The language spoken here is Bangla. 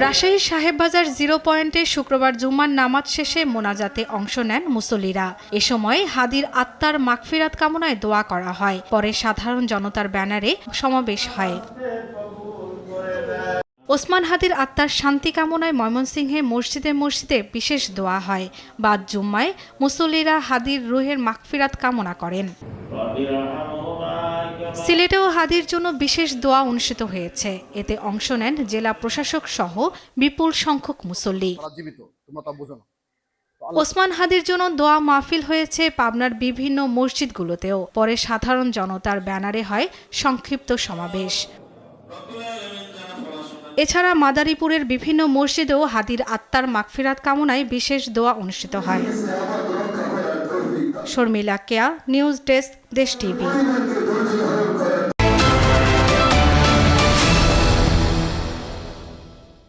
রাজশাহী সাহেববাজার 0 পয়েন্টে শুক্রবার জুম্মার নামাজ শেষে মোনাজাতে অংশ নেন মুসল্লিরা। এ সময় হাদির আত্মার মাগফিরাত কামনায় দোয়া করা হয়। পরে সাধারণ জনতার ব্যানারে সমাবেশ হয়। ওসমান হাদির আত্মার শান্তি কামনায় ময়মনসিংহে মসজিদে মসজিদে বিশেষ দোয়া হয়। বাদ জুম্মায় মুসল্লিরা হাদির রুহের মাগফিরাত কামনা করেন। সিলেটেও হাদির জন্য বিশেষ দোয়া অনুষ্ঠিত হয়েছে। এতে অংশ নেন জেলা প্রশাসক সহ বিপুল সংখ্যক মুসল্লি। ওসমান হাদির জন্য দোয়া মাহফিল হয়েছে পাবনার বিভিন্ন মসজিদগুলোতেও। পরে সাধারণ জনতার ব্যানারে হয় সংক্ষিপ্ত সমাবেশ। এছাড়া মাদারীপুরের বিভিন্ন মসজিদেও হাদির আত্মার মাগফিরাত কামনায় বিশেষ দোয়া অনুষ্ঠিত হয়। শর্মিলা কেয়া, নিউজ ডেস্ক, দেশ টিভি।